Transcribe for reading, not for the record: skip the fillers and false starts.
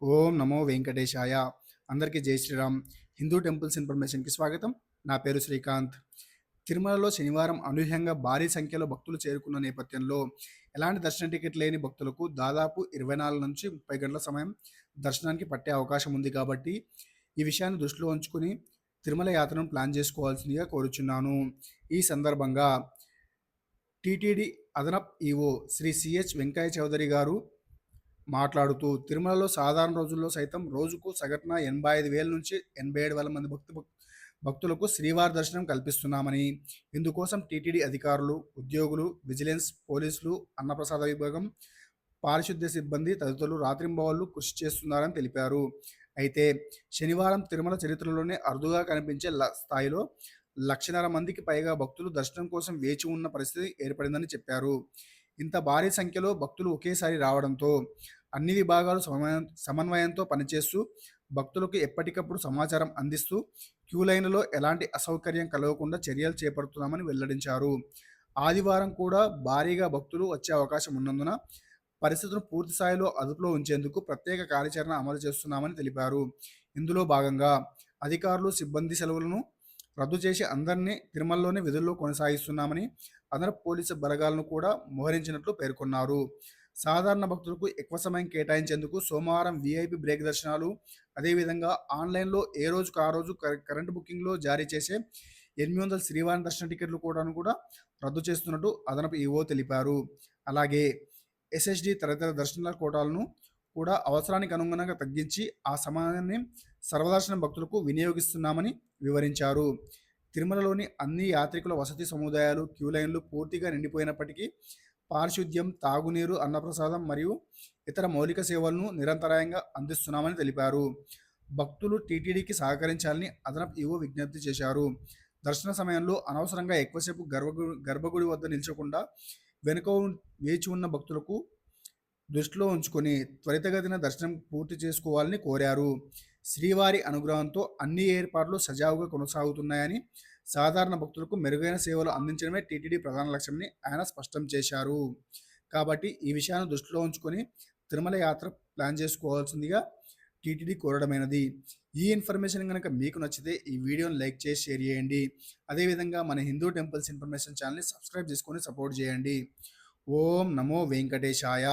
ఓం నమో వెంకటేశాయ. అందరికీ జై శ్రీరామ్. హిందూ టెంపుల్స్ ఇన్ఫర్మేషన్‌కి స్వాగతం. నా పేరు శ్రీకాంత్. తిరుమలలో శనివారం అనూహ్యంగా భారీ సంఖ్యలో భక్తులు చేరుకున్న నేపథ్యంలో ఎలాంటి దర్శన టికెట్ లేని భక్తులకు దాదాపు 24 నుంచి 30 గంటల సమయం దర్శనానికి పట్టే అవకాశం ఉంది కాబట్టి ఈ విషయాన్ని దృష్టిలో ఉంచుకొని తిరుమల యాత్రను ప్లాన్ చేసుకోవాల్సిందిగా కోరుచున్నాను. ఈ సందర్భంగా టీటీడీ అదనపు ఈవో శ్రీ సిహెచ్ వెంకయ్య చౌదరి గారు మాట్లాడుతూ తిరుమలలో సాధారణ రోజుల్లో సైతం రోజుకు సగటున 85,000 నుంచి 87,000 మంది భక్తులకు శ్రీవారి దర్శనం కల్పిస్తున్నామని, ఇందుకోసం టీటీడీ అధికారులు, ఉద్యోగులు, విజిలెన్స్, పోలీసులు, అన్నప్రసాద విభాగం, పారిశుద్ధ్య సిబ్బంది తదితరులు రాత్రింబవళ్లు కృషి చేస్తున్నారని తెలిపారు. అయితే శనివారం తిరుమల చరిత్రలోనే అరుదుగా కనిపించే స్థాయిలో 1,50,000 మందికి పైగా భక్తులు దర్శనం కోసం వేచి ఉన్న పరిస్థితి ఏర్పడిందని చెప్పారు. ఇంత భారీ సంఖ్యలో భక్తులు ఒకేసారి రావడంతో అన్ని విభాగాలు సమన్వయంతో పనిచేస్తూ భక్తులకు ఎప్పటికప్పుడు సమాచారం అందిస్తూ క్యూ లైన్లలో ఎలాంటి అసౌకర్యం కలగకుండా చర్యలు చేపడుతున్నామని వెల్లడించారు. ఆదివారం కూడా భారీగా భక్తులు వచ్చే అవకాశం ఉన్నందున పరిస్థితులను పూర్తి స్థాయిలో అదుపులో ఉంచేందుకు ప్రత్యేక కార్యాచరణ అమలు చేస్తున్నామని తెలిపారు. ఇందులో భాగంగా అధికారులు, సిబ్బంది సెలవులను రద్దు చేసి అందరినీ తిరుమలలోనే విధుల్లో కొనసాగిస్తున్నామని, అదనపు పోలీసు బలగాలను కూడా మోహరించినట్లు పేర్కొన్నారు. సాధారణ భక్తులకు ఎక్కువ సమయం కేటాయించేందుకు సోమవారం వీఐపీ బ్రేక్ దర్శనాలు, అదేవిధంగా ఆన్లైన్లో ఏ రోజుకు ఆ రోజు కరెంటు బుకింగ్లో జారీ చేసే 800 శ్రీవారి దర్శన టికెట్లు కూడా రద్దు చేస్తున్నట్టు అదనపు ఈవో తెలిపారు. అలాగే ఎస్ఎస్డి తదితర దర్శనాల కోటాలను కూడా అవసరానికి అనుగుణంగా తగ్గించి ఆ సమయాన్ని సర్వదర్శనం భక్తులకు వినియోగిస్తున్నామని వివరించారు. తిరుమలలోని అన్ని యాత్రికుల వసతి సముదాయాలు, క్యూ లైన్లు పూర్తిగా నిండిపోయినప్పటికీ పారిశుద్ధ్యం, తాగునీరు, అన్నప్రసాదం మరియు ఇతర మౌలిక సేవలను నిరంతరాయంగా అందిస్తున్నామని తెలిపారు. భక్తులు టీటీడీకి సహకరించాలని అదనపు ఈవో విజ్ఞప్తి చేశారు. దర్శన సమయంలో అనవసరంగా ఎక్కువసేపు గర్భగుడి వద్ద నిల్చకుండా వెనుక వేచి ఉన్న భక్తులకు దృష్టిలో ఉంచుకొని త్వరితగతిన దర్శనం పూర్తి చేసుకోవాలని కోరారు. శ్రీవారి అనుగ్రహంతో అన్ని ఏర్పాట్లు సజావుగా కొనసాగుతున్నాయని, సాధారణ భక్తులకు మెరుగైన సేవలు అందించడమే టీటీడీ ప్రధాన లక్ష్యమని ఆయన స్పష్టం చేశారు. కాబట్టి ఈ విషయాన్ని దృష్టిలో ఉంచుకొని తిరుమల యాత్ర ప్లాన్ చేసుకోవాల్సిందిగా టీటీడీ కోరడమైనది. ఈ ఇన్ఫర్మేషన్ కనుక మీకు నచ్చితే ఈ వీడియోని లైక్ చేసి షేర్ చేయండి. అదేవిధంగా మన హిందూ టెంపుల్స్ ఇన్ఫర్మేషన్ ఛానల్ని సబ్స్క్రైబ్ చేసుకొని సపోర్ట్ చేయండి. ఓం నమో వెంకటేశాయ.